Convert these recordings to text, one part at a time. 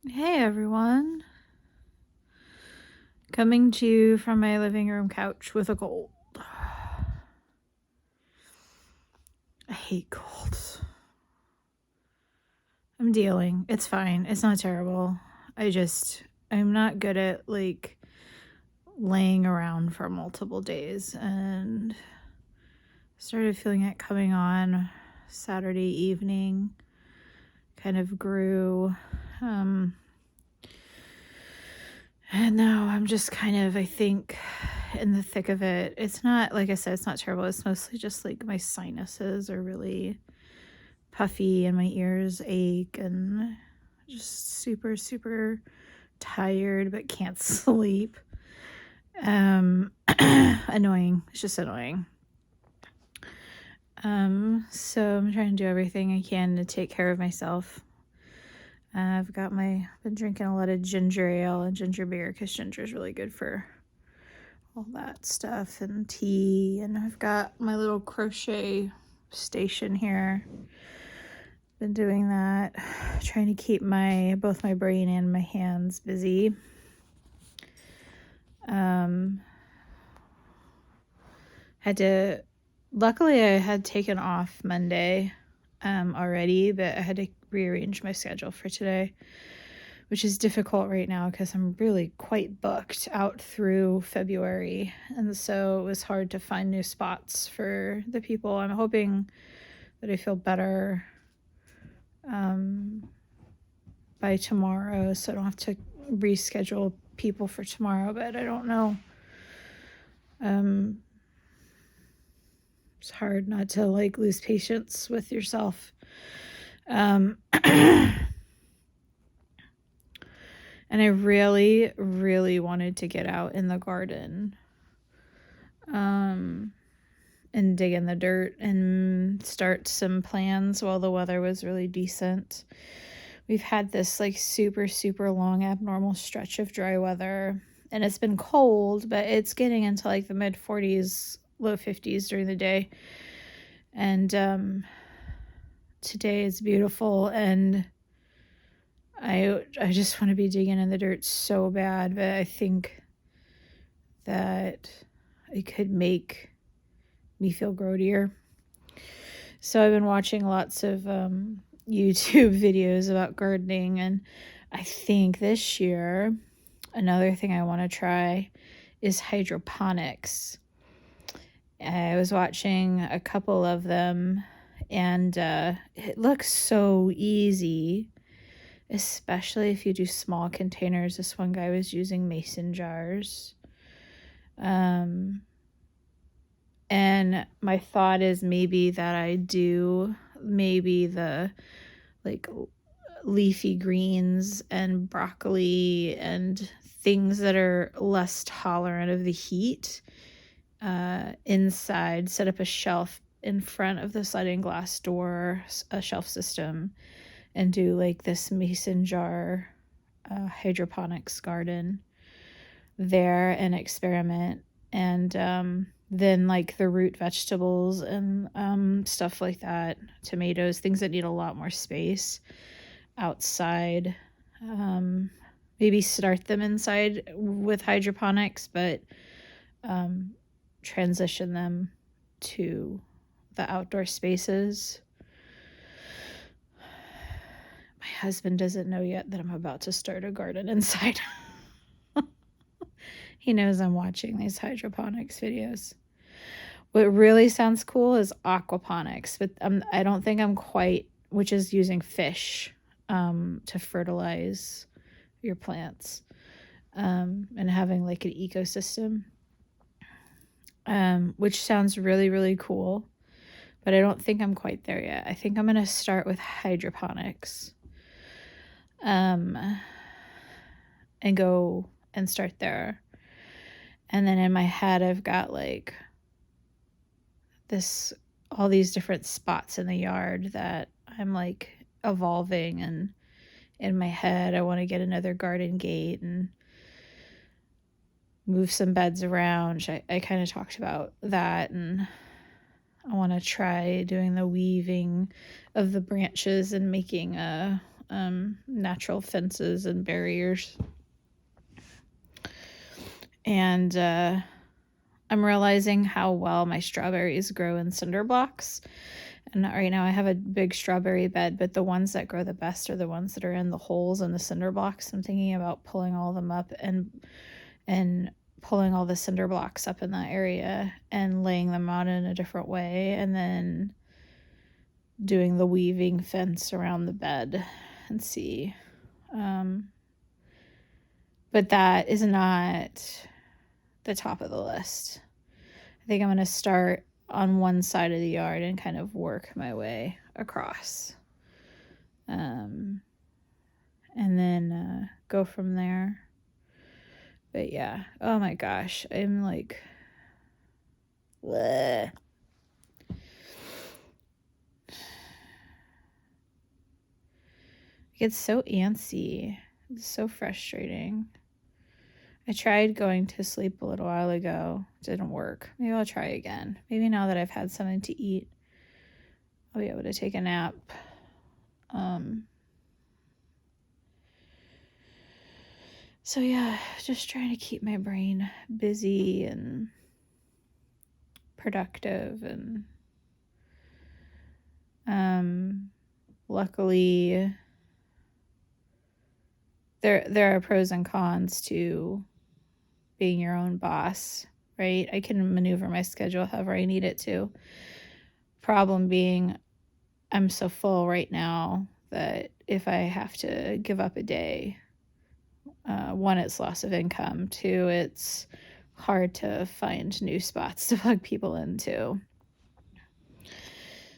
Hey everyone, coming to you from my living room couch with a cold. I hate colds. I'm dealing. It's fine. It's not terrible. I'm not good at laying around for multiple days, and started feeling it coming on Saturday evening. Kind of grew. And now I'm just kind of, I think, in the thick of it. It's not, like I said, it's not terrible. It's mostly just like my sinuses are really puffy and my ears ache and just super, super tired but can't sleep. Annoying. It's just annoying. So I'm trying to do everything I can to take care of myself. I've been drinking a lot of ginger ale and ginger beer because ginger is really good for all that stuff, and tea. And I've got my little crochet station here. Been doing that, trying to keep both my brain and my hands busy. Luckily I had taken off Monday already, but I had to rearrange my schedule for today, which is difficult right now because I'm really quite booked out through February. And so it was hard to find new spots for the people. I'm hoping that I feel better by tomorrow, so I don't have to reschedule people for tomorrow, but I don't know. It's hard not to lose patience with yourself. And I really, really wanted to get out in the garden and dig in the dirt and start some plans while the weather was really decent. We've had this super, super long abnormal stretch of dry weather, and it's been cold, but it's getting into the mid 40s, low 50s during the day. And today is beautiful, and I just want to be digging in the dirt so bad, but I think that it could make me feel grodier. So I've been watching lots of YouTube videos about gardening, and I think this year another thing I want to try is hydroponics. I was watching a couple of them, and it looks so easy, especially if you do small containers. This one guy was using mason jars. And my thought is maybe that I do the leafy greens and broccoli and things that are less tolerant of the heat inside, set up a shelf in front of the sliding glass door, a shelf system, and do this mason jar hydroponics garden there and experiment. And then the root vegetables and stuff like that, tomatoes, things that need a lot more space outside. Maybe start them inside with hydroponics, but transition them to the outdoor spaces. My husband doesn't know yet that I'm about to start a garden inside. He knows I'm watching these hydroponics videos. What really sounds cool is aquaponics, but I don't think I'm quite, which is using fish to fertilize your plants and having an ecosystem, which sounds really, really cool, but I don't think I'm quite there yet. I think I'm going to start with hydroponics and go and start there. And then in my head, I've got all these different spots in the yard that I'm evolving, and in my head I want to get another garden gate and move some beds around. I kind of talked about that, and I want to try doing the weaving of the branches and making a natural fences and barriers. And I'm realizing how well my strawberries grow in cinder blocks. And right now I have a big strawberry bed, but the ones that grow the best are the ones that are in the holes in the cinder blocks. I'm thinking about pulling all of them up and pulling all the cinder blocks up in that area and laying them out in a different way, and then doing the weaving fence around the bed and see. But that is not the top of the list. I think I'm going to start on one side of the yard and kind of work my way across. And then go from there. But yeah, oh my gosh, I'm like, bleh. I get so antsy. It's so frustrating. I tried going to sleep a little while ago. It didn't work. Maybe I'll try again. Maybe now that I've had something to eat, I'll be able to take a nap. So yeah, just trying to keep my brain busy and productive, and luckily there are pros and cons to being your own boss, right? I can maneuver my schedule however I need it to. Problem being, I'm so full right now that if I have to give up a day, one, it's loss of income. Two, it's hard to find new spots to plug people into.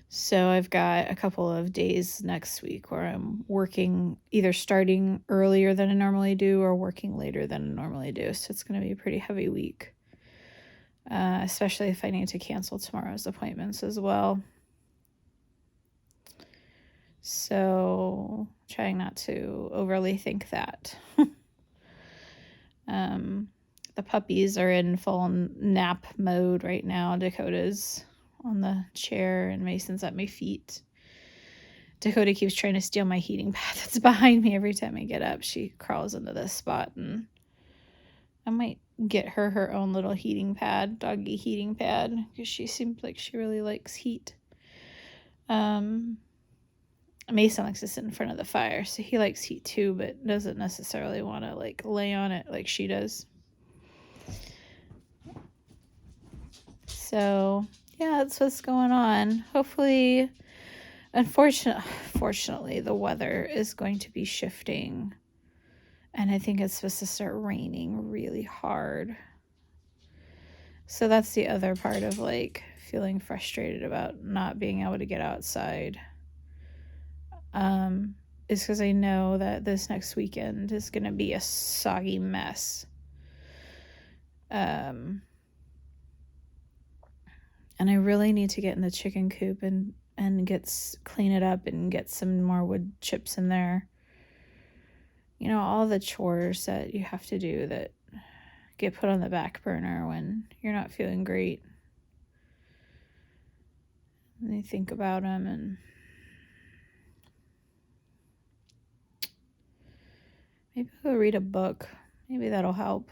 So I've got a couple of days next week where I'm working, either starting earlier than I normally do or working later than I normally do. So it's going to be a pretty heavy week, especially if I need to cancel tomorrow's appointments as well. So trying not to overly think that. The puppies are in full nap mode right now. Dakota's on the chair and Mason's at my feet. Dakota keeps trying to steal my heating pad that's behind me every time I get up. She crawls into this spot, and I might get her own little heating pad, doggy heating pad, because she seems like she really likes heat. Mason likes to sit in front of the fire, so he likes heat too, but doesn't necessarily want to like lay on it like she does. So yeah, that's what's going on. Hopefully, unfortunately, the weather is going to be shifting, and I think it's supposed to start raining really hard. So that's the other part of like feeling frustrated about not being able to get outside. Is because I know that this next weekend is going to be a soggy mess. And I really need to get in the chicken coop and clean it up and get some more wood chips in there. You know, all the chores that you have to do that get put on the back burner when you're not feeling great. And you think about them, and maybe I'll read a book. Maybe that'll help.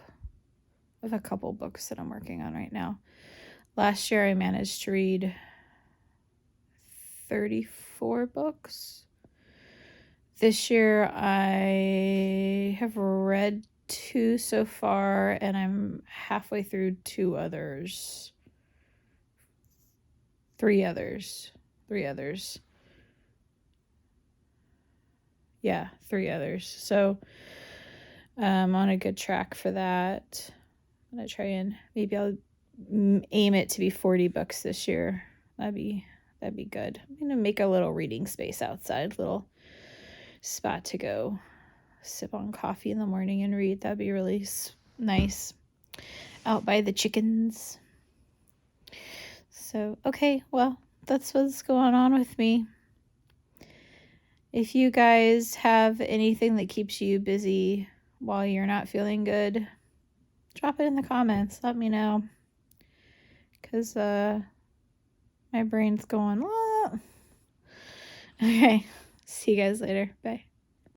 I have a couple books that I'm working on right now. Last year I managed to read 34 books. This year I have read 2 so far, and I'm halfway through 2 others. 3 others. Yeah, 3 others. So I'm on a good track for that. I'm going to try and maybe I'll aim it to be 40 books this year. That'd be good. I'm going to make a little reading space outside, little spot to go sip on coffee in the morning and read. That'd be really nice out by the chickens. So, okay, well, that's what's going on with me. If you guys have anything that keeps you busy while you're not feeling good, drop it in the comments. Let me know. Because my brain's going, ah. Okay, see you guys later. Bye.